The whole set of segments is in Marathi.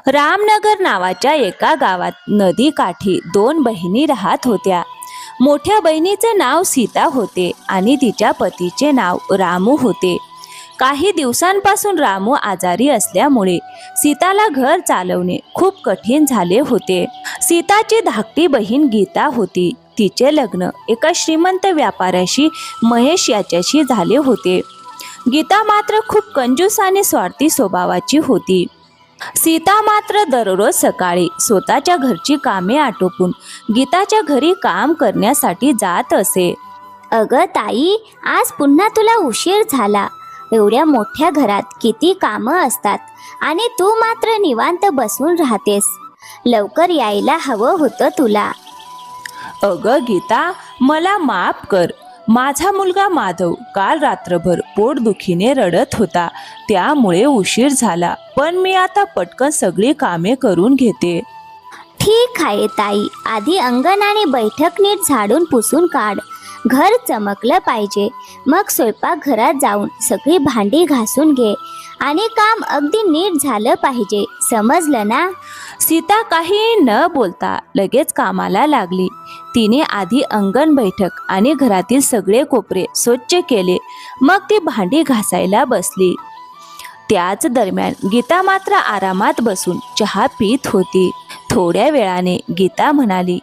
रामनगर नावाच्या एका गावात नदीकाठी दोन बहिणी राहत होत्या. मोठ्या बहिणीचे नाव सीता होते आणि तिच्या पतीचे नाव रामू होते. काही दिवसांपासून रामू आजारी असल्यामुळे सीताला घर चालवणे खूप कठीण झाले होते. सीताची धाकटी बहीण गीता होती. तिचे लग्न एका श्रीमंत व्यापाऱ्याशी महेश याच्याशी झाले होते. गीता मात्र खूप कंजूस आणि स्वार्थी स्वभावाची होती. सीता मात्र दररोज सकाळी स्वतःच्या घरची कामे आटोपून गीताच्या घरी काम करण्यासाठी जात असे. अगं ताई, आज पुन्हा तुला उशीर झाला. एवढ्या मोठ्या घरात किती कामं असतात आणि तू मात्र निवांत बसून राहतेस. लवकर यायला हवं होतं तुला. अगं गीता, मला माफ कर. माझा मुलगा माधव काल रात्रभर पोटदुखीने रडत होता, त्यामुळे उशीर झाला. पण मी आता पटकन सगळी कामे करून घेते. ठीक आहे ताई, आधी अंगण आणि बैठक नीट झाडून पुसून काढ. घर चमकलं पाहिजे. मग स्वयंपाकघरात जाऊन सगळी भांडी घासून घे आणि काम अगदी नीट झालं पाहिजे. समजलं ना? सीता काही न बोलता लगेच कामाला लागली. तिने आधी अंगण बैठक आणि घरातील सगळे कोपरे स्वच्छ केले. मग ती भांडी घासायला बसली. त्याच दरम्यान गीता मात्र आरामात बसून चहा पीत होती. थोड्या वेळाने गीता म्हणाली,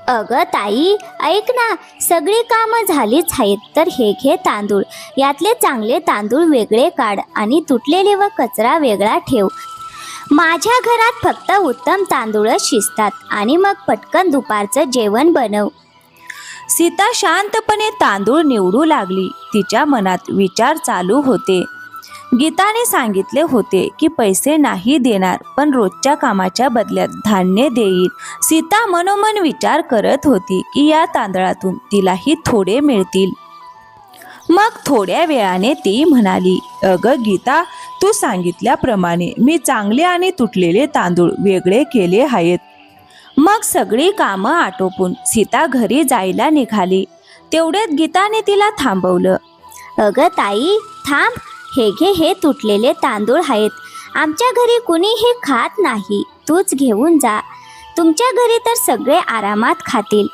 अगं ताई, ऐक ना, सगळी कामं झालीच आहेत, तर हे घे तांदूळ. यातले चांगले तांदूळ वेगळे काढ आणि तुटलेले व कचरा वेगळा ठेव. माझ्या घरात फक्त उत्तम तांदूळच शिजतात आणि मग पटकन दुपारचं जेवण बनव. सीता शांतपणे तांदूळ निवडू लागली. तिच्या मनात विचार चालू होते. गीताने सांगितले होते की पैसे नाही देणार, पण रोजच्या कामाच्या बदल्यात धान्य देईल. सीता मनोमन विचार करत होती की या तांदळातून तिलाही थोडे मिळतील. मग थोड्या वेळाने ती म्हणाली, अगं गीता, तू सांगितल्याप्रमाणे मी चांगले आणि तुटलेले तांदूळ वेगळे केले आहेत. मग सगळी कामं आटोपून सीता घरी जायला निघाली. तेवढ्यात गीताने तिला थांबवलं. अगं ताई, थांब. हे घे, हे तुटलेले तांदूळ आहेत. आमच्या घरी कुणी हे खात नाही. तूच घेऊन जा. तुमच्या घरी तर सगळे आरामात खातील.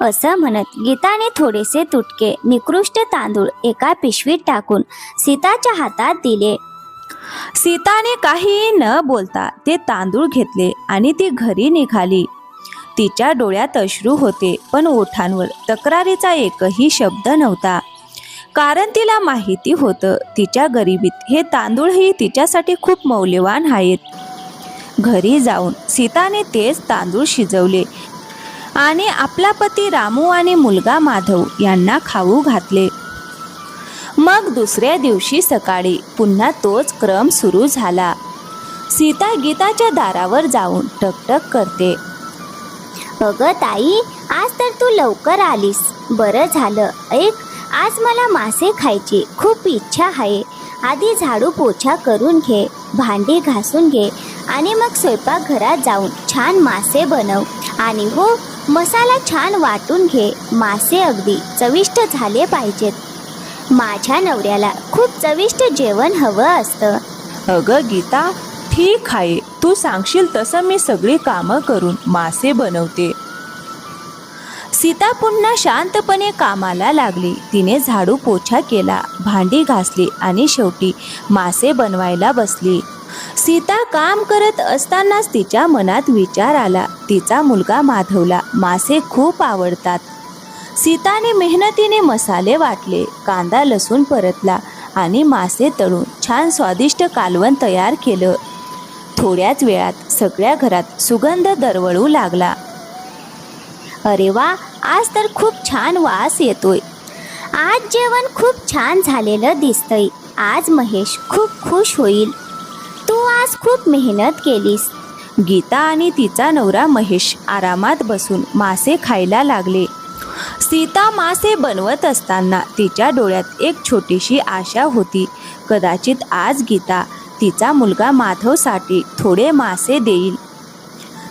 असं म्हणत गीताने थोडेसे तुटके निकृष्ट तांदूळ एका पिशवीत टाकून सीताच्या हातात दिले. सीताने काही न बोलता ते तांदूळ घेतले आणि ती घरी निघाली. तिच्या डोळ्यात अश्रू होते, पण ओठांवर तक्रारीचा एकही शब्द नव्हता. कारण तिला माहिती होतं, तिच्या गरिबीत हे तांदूळही तिच्यासाठी खूप मौल्यवान आहेत. घरी जाऊन सीताने तेच तांदूळ शिजवले आणि आपला पती रामू आणि मुलगा माधव यांना खाऊ घातले. मग दुसऱ्या दिवशी सकाळी पुन्हा तोच क्रम सुरू झाला. सीता गीताच्या दारावर जाऊन टकटक करते. अगं ताई, आज तर तू लवकर आलीस. बरं झालं. ऐक, आज मला मासे खायची खूप इच्छा आहे. आधी झाडू पोछा करून घे, भांडी घासून घे आणि मग स्वयंपाकघरात जाऊन छान मासे बनव. आणि हो, मसाला छान वाटून घे. मासे अगदी चविष्ट झाले पाहिजेत. माझ्या नवऱ्याला खूप चविष्ट जेवण हवं असतं. अगं गीता, ठीक आहे, तू सांगशील तसं मी सगळी कामं करून मासे बनवते. सीता पुन्हा शांतपणे कामाला लागली. तिने झाडू पोछा केला, भांडी घासली आणि शेवटी मासे बनवायला बसली. सीता काम करत असतानाच तिच्या मनात विचार आला. तिचा मुलगा माधवला मासे खूप आवडतात. सीताने मेहनतीने मसाले वाटले, कांदा लसूण परतला आणि मासे तळून छान स्वादिष्ट कालवण तयार केलं. थोड्याच वेळात सगळ्या घरात सुगंध दरवळू लागला. अरे वा, आज तर खूप छान वास येतोय. आज जेवण खूप छान झालेलं दिसतंय. आज महेश खूप खुश होईल. तू आज खूप मेहनत केलीस. गीता आणि तिचा नवरा महेश आरामात बसून मासे खायला लागले. सीता मासे बनवत असताना तिच्या डोळ्यात एक छोटीशी आशा होती. कदाचित आज गीता तिचा मुलगा माधवसाठी थोडे मासे देईल.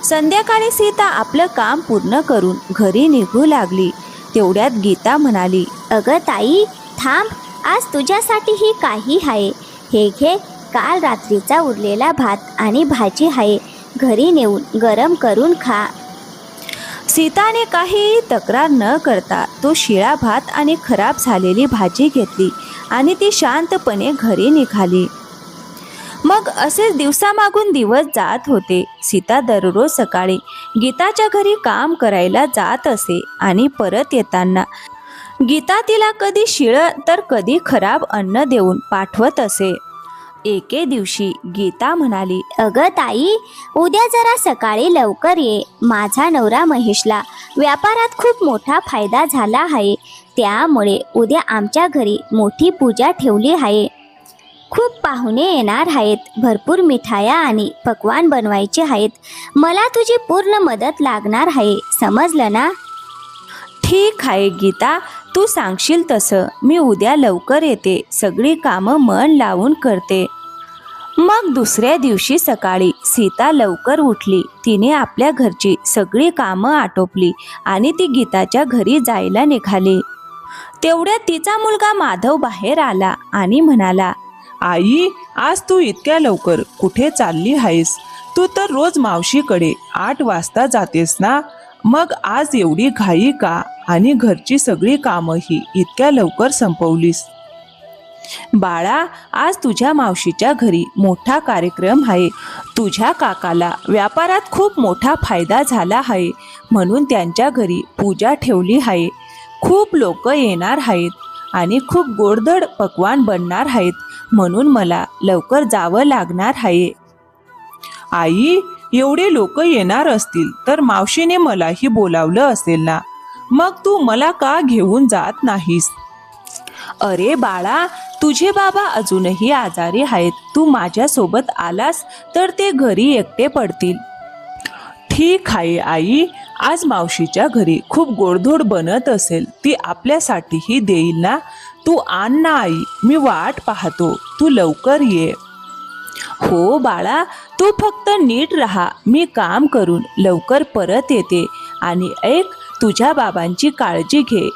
संध्याकाळी सीता आपलं काम पूर्ण करून घरी निघू लागली. तेवढ्यात गीता म्हणाली, अगं ताई, थांब. आज तुझ्यासाठीही काही आहे. हे घे, काल रात्रीचा उरलेला भात आणि भाजी आहे, घरी नेऊन गरम करून खा. सीताने काही तक्रार न करता तो शिळा भात आणि खराब झालेली भाजी घेतली आणि ती शांतपणे घरी निघाली. मग असेच दिवसामागून दिवस जात होते. सीता दररोज सकाळी गीताच्या घरी काम करायला जात असे आणि परत येताना गीता तिला कधी शिळं तर कधी खराब अन्न देऊन पाठवत असे. एके दिवशी गीता म्हणाली, अगं ताई, उद्या जरा सकाळी लवकर ये. माझा नवरा महेशला व्यापारात खूप मोठा फायदा झाला आहे, त्यामुळे उद्या आमच्या घरी मोठी पूजा ठेवली आहे. खूप पाहुणे येणार आहेत, भरपूर मिठाया आणि पक्वान बनवायचे आहेत. मला तुझी पूर्ण मदत लागणार आहे, समजलं ना? ठीक आहे गीता, तू सांगशील तसं मी उद्या लवकर येते. सगळी कामं मन लावून करते. मग दुसऱ्या दिवशी सकाळी सीता लवकर उठली. तिने आपल्या घरची सगळी कामं आटोपली आणि ती गीताच्या घरी जायला निघाली. तेवढ्यात तिचा मुलगा माधव बाहेर आला आणि म्हणाला, आई, आज तू इतक्या लवकर कुठे चालली आहेस? तू तर रोज मावशीकडे 8 वाजता जातेस ना, मग आज एवढी घाई का? आणि घरची सगळी कामंही इतक्या लवकर संपवलीस? बाळा, आज तुझ्या मावशीच्या घरी मोठा कार्यक्रम आहे. तुझ्या काकाला व्यापारात खूप मोठा फायदा झाला आहे, म्हणून त्यांच्या घरी पूजा ठेवली आहे. खूप लोक येणार आहेत आणि खूप गोडधोड पक्वान बनणार आहेत, म्हणून मला लवकर जावं लागणार आहे. आई, एवढे लोक येणार असतील तर मावशीने मलाही बोलावलं असेल ना, मग तू मला का घेऊन जात नाहीस? अरे बाळा, तुझे बाबा अजूनही आजारी आहेत. तू माझ्यासोबत आलास तर ते घरी एकटे पडतील. ठीक आहे आई, आज मावशीच्या घरी खूप गोडधोड बनत असेल, ती आपल्यासाठीही देईल ना. तू आण ना आई, मी वाट पाहतो. तू लवकर ये. हो बाळा, तू फक्त नीट राहा. मी काम करून लवकर परत येते. आणि ऐक, तुझ्या बाबांची काळजी घे.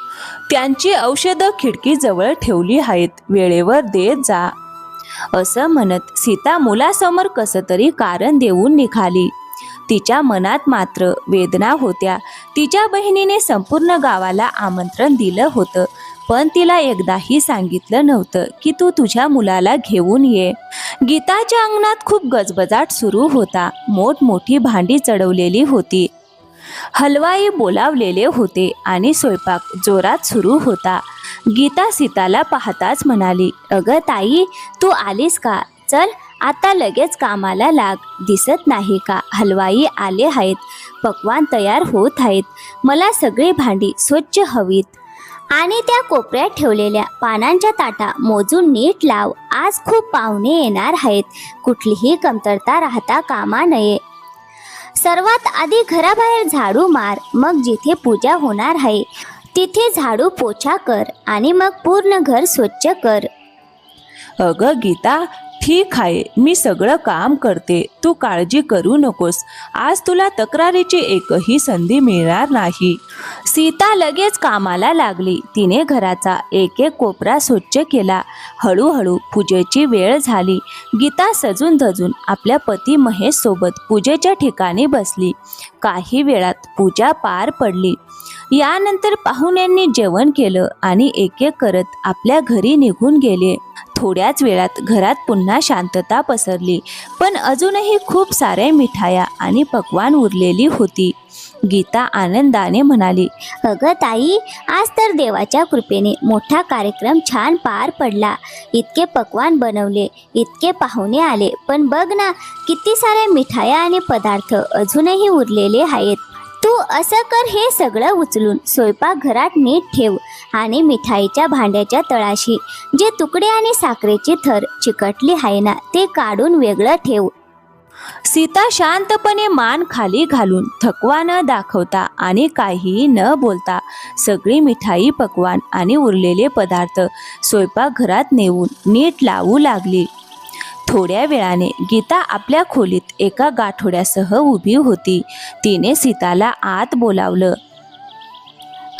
त्यांची औषधं खिडकीजवळ ठेवली आहेत, वेळेवर देत जा. असं म्हणत सीता मुलासमोर कसं तरी कारण देऊन निघाली. तिच्या मनात मात्र वेदना होत्या. तिच्या बहिणीने संपूर्ण गावाला आमंत्रण दिलं होतं, पण तिला एकदाही सांगितलं नव्हतं की तू तुझ्या मुलाला घेऊन ये. गीताच्या अंगणात खूप गजबजाट सुरू होता. मोठमोठी भांडी चढवलेली होती, हलवाई बोलावलेले होते आणि स्वयंपाक जोरात सुरू होता. गीता सीताला पाहताच म्हणाली, अगं ताई, तू आलीस का? चल आता लगेच कामाला लाग. दिसत नाही का हलवाई आले आहेत, पक्वान तयार होत आहेत. मला सगळी भांडी स्वच्छ हवीत आणि त्या कोपऱ्यात ठेवलेल्या पानांच्या ताटा मोजून नीट लाव. आज खूप पाहुणे येणार आहेत, कुठलीही कमतरता राहता कामा नये. सर्वात आधी घराबाहेर झाडू मार, मग जिथे पूजा होणार आहे तिथे झाडू पोछा कर आणि मग पूर्ण घर स्वच्छ कर. अगं गीता, ठीक आहे, मी सगळं काम करते. तू काळजी करू नकोस. आज तुला तक्रारीची एकही संधी मिळणार नाही. सीता लगेच कामाला लागली. तिने घराचा एक एक कोपरा स्वच्छ केला. हळूहळू पूजेची वेळ झाली. गीता सजून धजून आपल्या पती महेश सोबत पूजेच्या ठिकाणी बसली. काही वेळात पूजा पार पडली. यानंतर पाहुण्यांनी जेवण केलं आणि एक एक करत आपल्या घरी निघून गेले. थोड्याच वेळात घरात पुन्हा शांतता पसरली, पण अजूनही खूप साऱ्या मिठाया आणि पक्वान उरलेली होती. गीता आनंदाने म्हणाली, अगं ताई, आज तर देवाच्या कृपेने मोठा कार्यक्रम छान पार पडला. इतके पक्वान बनवले, इतके पाहुणे आले, पण बघ ना, किती साऱ्या मिठाया आणि पदार्थ अजूनही उरलेले आहेत. तू असं कर, हे सगळं उचलून स्वयंपाकघरात नीट ठेव आणि मिठाईच्या भांड्याच्या तळाशी जे तुकडे आणि साखरेची थर चिकटली आहे ना, ते काढून वेगळं ठेव. सीता शांतपणे मान खाली घालून, थकवा न दाखवता आणि काहीही न बोलता सगळी मिठाई, पक्वान आणि उरलेले पदार्थ स्वयंपाकघरात नेऊन नीट लावू लागली. थोड्या वेळाने गीता आपल्या खोलीत एका गाठोड्यासह उभी होती. तिने सीताला आत बोलावलं.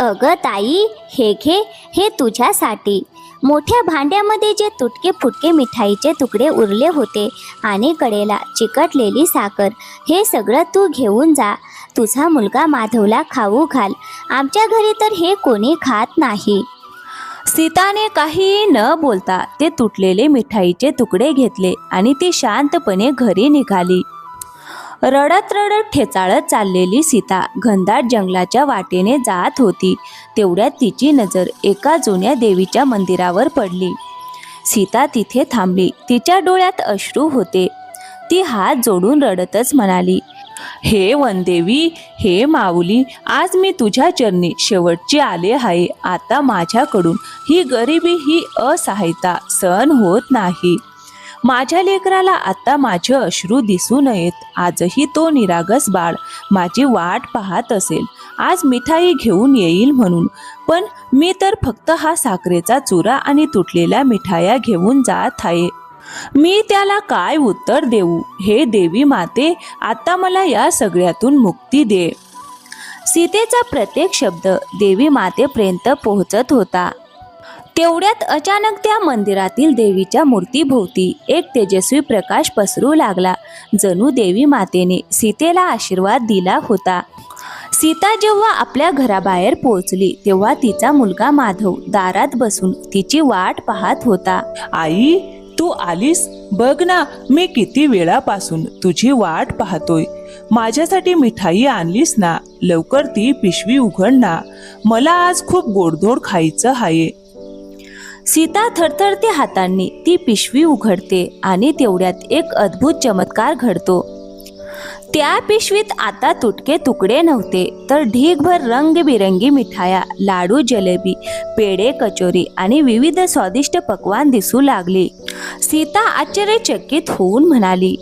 अगं ताई, हे घे, हे तुझ्यासाठी. मोठ्या भांड्यामध्ये जे तुटके फुटके मिठाईचे तुकडे उरले होते आणि कडेला चिकटलेली साखर, हे सगळं तू घेऊन जा. तुझा मुलगा माधवला खाऊ घाल. आमच्या घरी तर हे कोणी खात नाही. सीताने काही न बोलता ते तुटलेले मिठाईचे तुकडे घेतले आणि ती शांतपणे घरी निघाली. रडत रडत ठेचाळत चाललेली सीता घनदाट जंगलाच्या वाटेने जात होती. तेवढ्यात तिची नजर एका जुन्या देवीच्या मंदिरावर पडली. सीता तिथे थांबली. तिच्या डोळ्यात अश्रू होते. ती हात जोडून रडतच म्हणाली, हे वनदेवी, हे माऊली, आज मी तुझ्या चरणी शेवटची आले आहे. आता माझ्याकडून ही गरिबी, ही असहायता सहन होत नाही. माझ्या लेकराला आता माझे अश्रू दिसू नयेत. आजही तो निरागस बाळ माझी वाट पाहत असेल, आज मिठाई घेऊन येईल म्हणून. पण मी तर फक्त हा साखरेचा चुरा आणि तुटलेल्या मिठाया घेऊन जात आहे. मी त्याला काय उत्तर देऊ? हे देवी माते, आता मला या सगळ्यातून मुक्ती दे. सीतेचा प्रत्येक शब्द देवी मातेपर्यंत पोहोचत होता. तेवढ्यात अचानक त्या मंदिरातील देवीच्या मूर्तीभोवती एक तेजस्वी प्रकाश पसरू लागला. जणू देवी मातेने सीतेला आशीर्वाद दिला होता. सीता जेव्हा आपल्या घराबाहेर पोहोचली तेव्हा तिचा मुलगा माधव दारात बसून तिची वाट पाहत होता. आई, तू आलीस? बघ ना, मी किती वेळापासून तुझी वाट पाहतोय. माझ्यासाठी मिठाई आणलीस ना? लवकर ती पिशवी उघड ना, मला आज खूप गोडधोड खायचं आहे. सीता थरथरते हातांनी ती पिशवी उघडते आणि तेवढ्यात एक अद्भुत चमत्कार घडतो. त्या पिशवीत आता तुटके तुकडे नव्हते, तर ढीगभर रंगबिरंगी मिठाया, लाडू, जलेबी, पेढे, कचोरी आणि विविध स्वादिष्ट पक्वान दिसू लागली. सीता आश्चर्यचकित होऊन म्हणाली,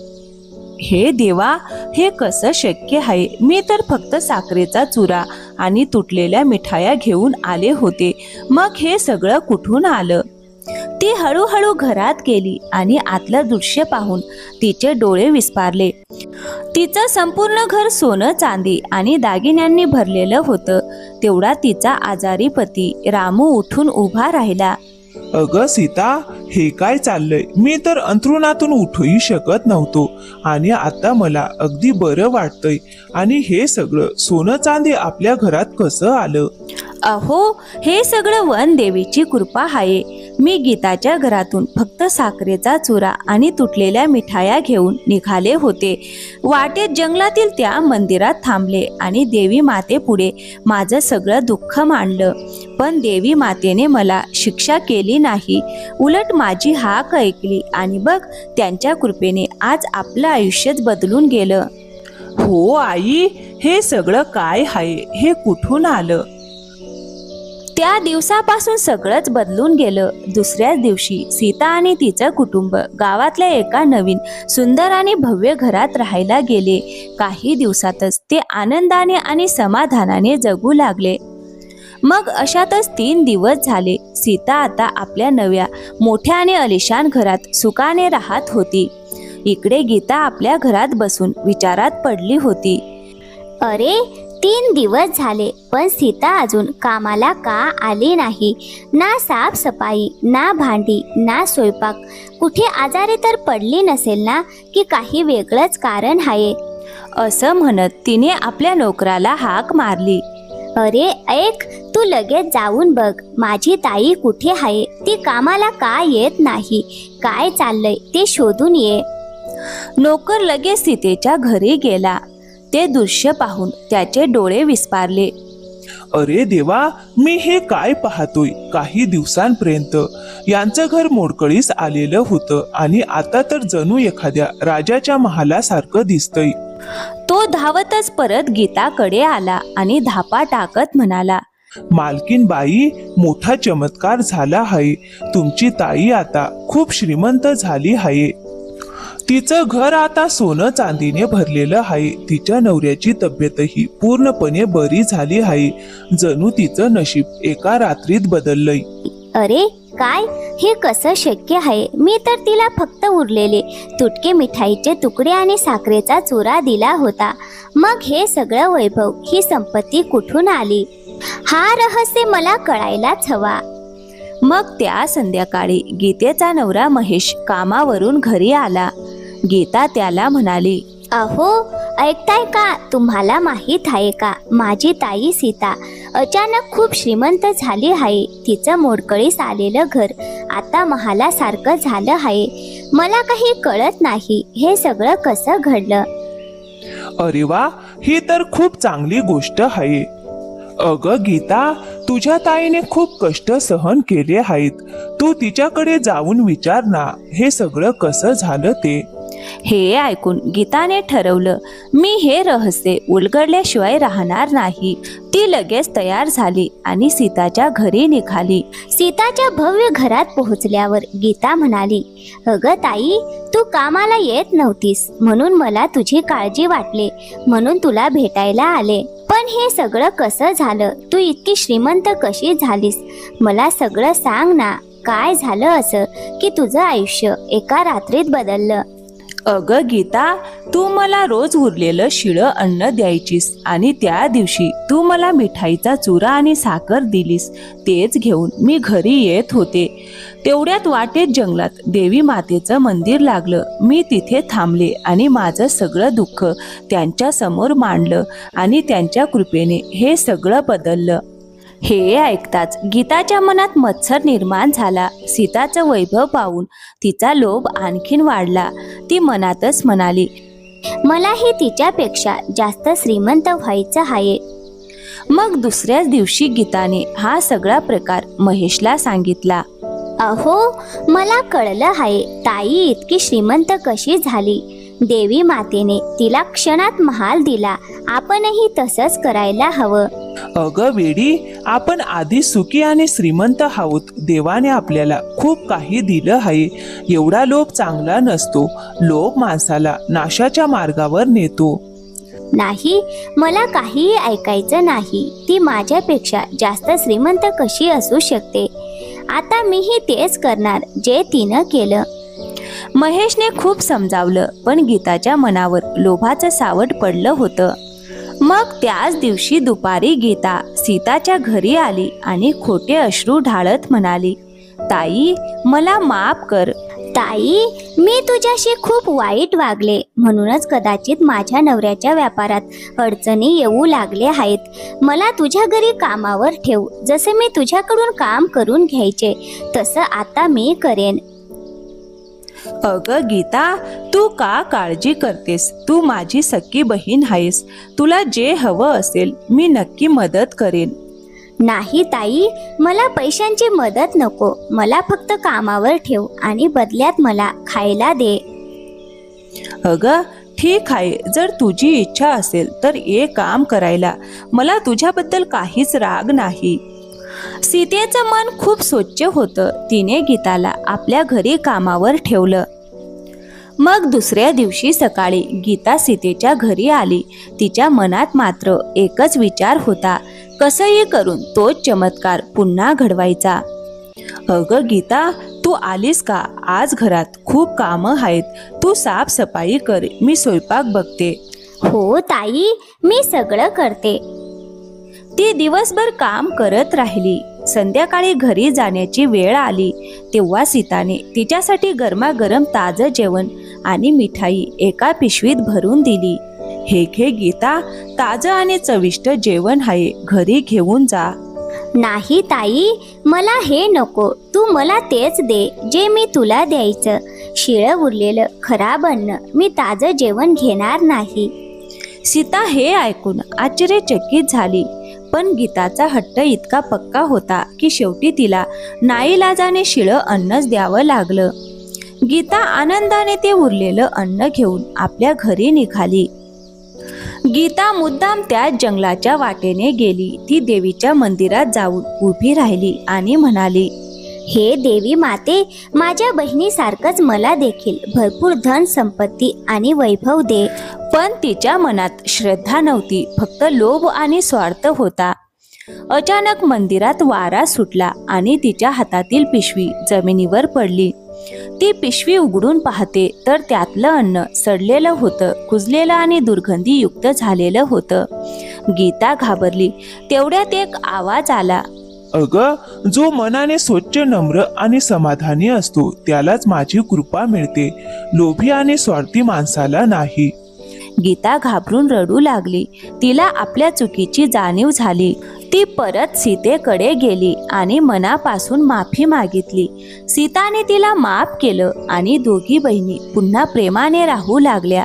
हे देवा, हे कसं शक्य आहे? मी तर फक्त साखरेचा चुरा आणि तुटलेल्या मिठाया घेऊन आले होते. मग हे सगळं कुठून आलं? ती हळूहळू घरात गेली आणि आतलं दृश्य पाहून तिचे डोळे विस्पारले. तिचं संपूर्ण घर सोनं, चांदी आणि दागिन्यांनी भरलेलं होतं. तेवढा तिचा आजारी पती रामू उठून उभा राहिला. अगं सीता, हे काय चाललंय? मी तर अंथरुणातून उठूही शकत नव्हतो आणि आता मला अगदी बरं वाटतंय. आणि हे सगळं सोनं चांदी आपल्या घरात कसं आलं? अहो, हे सगळं वन देवीची कृपा आहे. मी गीताच्या घरातून फक्त साखरेचा चुरा आणि तुटलेल्या मिठाया घेऊन निघाले होते. वाटेत जंगलातील त्या मंदिरात थांबले आणि देवी मातेपुढे माझं सगळं दुःख मांडलं. पण देवी मातेने मला शिक्षा केली नाही, उलट माझी हाक ऐकली आणि बघ, त्यांच्या कृपेने आज आपलं आयुष्यच बदलून गेलं. हो आई, हे सगळं काय आहे? हे कुठून आलं? त्या दिवसापासून सगळंच बदलून गेलं. दुसऱ्याच दिवशी सीता आणि तिचं कुटुंब गावातल्या एका नवीन, सुंदर आणि भव्य घरात राहायला गेले. काही दिवसातच ते आनंदाने आणि समाधानाने जगू लागले. मग अशातच 3 दिवस झाले. सीता आता आपल्या नव्या, मोठ्या आणि आलिशान घरात सुखाने राहत होती. इकडे गीता आपल्या घरात बसून विचारात पडली होती. अरे, 3 दिवस झाले पण सीता अजून कामाला का आली नाही? ना साफसफाई, ना भांडी, ना स्वयंपाक. कुठे आजारी तर पडली नसेल ना? की काही वेगळंच कारण आहे? असं म्हणत तिने आपल्या नोकराला हाक मारली. अरे ऐक, तू लगेच जाऊन बघ, माझी ताई कुठे आहे? ती कामाला का येत नाही? काय चाललंय ते शोधून ये. नोकर लगेच सीतेच्या घरी गेला. ते दृश्य पाहून त्याचे डोळे विस्पारले. अरे देवा, मी हे काय पाहतोय? काही दिवसांपर्यंत यांचं घर मोडकळीस आलेलं होतं आणि आता तर जणू एखाद्या राजाच्या महालासारखं दिसतंय. तो धावतच परत गीताकडे आला आणि धापा टाकत म्हणाला, मालकीन बाई, मोठा चमत्कार झाला आहे. तुमची ताई आता खूप श्रीमंत झाली आहे. तिचं घर आता सोनं चांदीने भरलेलं आहे. तिच्या नवऱ्याची तब्येतही पूर्णपणे बरी झाली आहे. जणू तिचं नशीब एका रात्रीत बदललंय. अरे काय, हे कसं शक्य आहे? मी तर तिला फक्त उरलेले तुटके मिठाईचे तुकडे आणि साखरेचा चुरा दिला होता. मग हे सगळं वैभव, ही संपत्ती कुठून आली? हा रहस्य मला कळायलाच हवा. मग त्या संध्याकाळी गीतेचा नवरा महेश कामावरून घरी आला. गीता त्याला म्हणाली, अहो, ऐकताय का? तुम्हाला माहीत आहे का, माझी ताई सीता अचानक खूप श्रीमंत झाली आहे. तिचं मोडकळीस आलेलं घर आता महालासारखं झालं आहे. मला काही कळत नाही, हे सगळं कसं घडलं. अरे वा, ही तर खूप चांगली गोष्ट आहे. अगं गीता, तुझ्या ताईने खूप कष्ट सहन केले आहेत. तू तिच्याकडे जाऊन विचार ना, हे सगळं कसं झालं ते. हे ऐकून गीताने ठरवलं, मी हे रहस्य उलगडल्याशिवाय राहणार नाही. ती लगेच तयार झाली आणि सीताच्या घरी निघाली. सीताच्या भव्य घरात पोहोचल्यावर गीता म्हणाली, अगं ताई, तू कामाला येत नव्हतीस म्हणून मला तुझी काळजी वाटली, म्हणून तुला भेटायला आले. पण हे सगळं कसं झालं? तू इतकी श्रीमंत कशी झालीस? मला सगळं सांग ना. काय झालं असं की तुझं आयुष्य एका रात्रीत बदललं? अगं गीता, तू मला रोज उरलेलं शिळं अन्न द्यायचीस आणि त्या दिवशी तू मला मिठाईचा चुरा आणि साखर दिलीस. तेच घेऊन मी घरी येत होते. तेवढ्यात वाटेत जंगलात देवी मातेचं मंदिर लागलं. मी तिथे थांबले आणि माझं सगळं दुःख त्यांच्या समोर मांडलं आणि त्यांच्या कृपेने हे सगळं बदललं. हे ऐकताच गीताच्या मनात मत्सर निर्माण झाला. सीताचं वैभव पाहून तिचा लोभ आणखीन वाढला. ती मनातच म्हणाली, मलाही तिच्यापेक्षा जास्त श्रीमंत व्हायचं आहे. मग दुसऱ्याच दिवशी गीताने हा सगळा प्रकार महेशला सांगितला. अहो, मला कळलं आहे, ताई इतकी श्रीमंत कशी झाली. देवी मातेने तिला क्षणात महाल दिला. आपणही तसंच करायला हवं. अगं वेडी, आपण आधी सुखी आणि श्रीमंत आहोत. देवाने आपल्याला खूप काही दिलं आहे. एवढा लोभ चांगला नसतो. लोभ माणसाला नाशाच्या मार्गावर नेतो. नाही, मला काहीही ऐकायचं नाही. ती माझ्यापेक्षा जास्त श्रीमंत कशी असू शकते? आता मीही तेच करणार जे तिनं केलं. महेशने खूप समजावलं, पण गीताच्या मनावर लोभाचं सावट पडलं होतं. मग त्याच दिवशी दुपारी गीता सीताच्या घरी आली आणि खोटे अश्रू ढाळत म्हणाली, ताई, मला माफ कर. ताई, मी तुझ्याशी खूप वाईट वागले, म्हणूनच कदाचित माझ्या नवऱ्याच्या व्यापारात अडचणी येऊ लागल्या आहेत. मला तुझ्या घरी कामावर ठेव. जसे मी तुझ्याकडून काम करून घ्यायचे तसं आता मी करेन. अगं गीता, तू का काळजी करतेस? तू माझी सख्खी बहीण आहेस. तुला जे हवं असेल मी नक्की मदत करेन. नाही ताई, मला पैशांची मदत नको. मला फक्त कामावर ठेव आणि बदल्यात मला खायला दे. अगं ठीक आहे, जर तुझी इच्छा असेल तर एक काम करायला. मला तुझ्याबद्दल काहीच राग नाही. सीतेचं मन खूप स्वच्छ होतं. तिने गीताला आपल्या घरी कामावर ठेवलं. मग दुसऱ्या दिवशी सकाळी गीता सीतेच्या घरी आली. तिच्या मनात मात्र एकच विचार होता, कसंही करून तोच चमत्कार पुन्हा घडवायचा. अगं गीता, तू आलीस का? आज घरात खूप कामं आहेत. तू साफसफाई कर, मी स्वयंपाक बघते. हो ताई, मी सगळं करते. ती दिवसभर काम करत राहिली. संध्याकाळी घरी जाण्याची वेळ आली तेव्हा सीताने तिच्यासाठी गरमागरम ताजं जेवण आणि मिठाई एका पिशवीत भरून दिली. हे घे गीता, ताजं आणि चविष्ट जेवण आहे, घरी घेऊन जा. नाही ताई, मला हे नको. तू मला तेच दे जे मी तुला द्यायचं. शिळं उरलेलं खराब अन्न मी ताजं जेवण घेणार नाही. सीता हे ऐकून आश्चर्यचकित झाली. पण गीताचा हट्ट इतका पक्का होता की शेवटी तिला नाईलाजाने शिळं अन्नच द्यावं लागलं. गीता आनंदाने ते उरलेलं अन्न घेऊन आपल्या घरी निघाली. गीता मुद्दाम त्या जंगलाच्या वाटेने गेली. ती देवीच्या मंदिरात जाऊन उभी राहिली आणि म्हणाली, हे देवी माते, माझ्या बहिणीसारखंच मला देखील भरपूर धन संपत्ती आणि वैभव दे. पण तिच्या मनात श्रद्धा नव्हती, फक्त लोभ आणि स्वार्थ होता. अचानक मंदिरात वारा सुटला आणि तिच्या हातातील पिशवी जमिनीवर पडली. ती पिशवी उघडून पाहते तर त्यातलं अन्न सडलेलं होतं, कुजलेलं आणि दुर्गंधीयुक्त झालेलं होतं. गीता घाबरली. तेवढ्यात एक आवाज आला, अगं, जो मनाने स्वच्छ, नम्र आणि समाधानी असतो त्यालाच माझी कृपा मिळते, लोभी आणि स्वार्थी माणसाला नाही. गीता घाबरून रडू लागली. तिला आपल्या चुकीची जाणीव झाली. ती परत सीतेकडे गेली आणि मनापासून माफी मागितली. सीताने तिला माफ केलं आणि दोघी बहिणी पुन्हा प्रेमाने राहू लागल्या.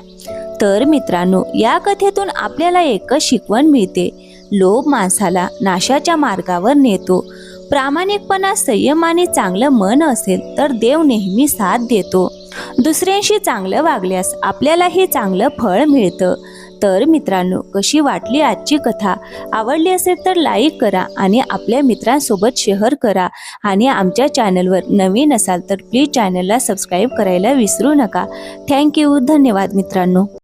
तर मित्रांनो, या कथेतून आपल्याला एकच शिकवण मिळते. लोभ माणसाला नाशाच्या मार्गावर नेतो. प्रामाणिकपणा, संयम आणि चांगलं मन असेल तर देव नेहमी साथ देतो. दुसऱ्यांशी चांगलं वागल्यास आपल्यालाही चांगलं फळ मिळतं. तर मित्रांनो, कशी वाटली आजची कथा? आवडली असेल तर लाईक करा आणि आपल्या मित्रांसोबत शेअर करा. आणि आमच्या चॅनलवर नवीन असाल तर प्लीज चॅनलला सबस्क्राईब करायला विसरू नका. थँक्यू. धन्यवाद मित्रांनो.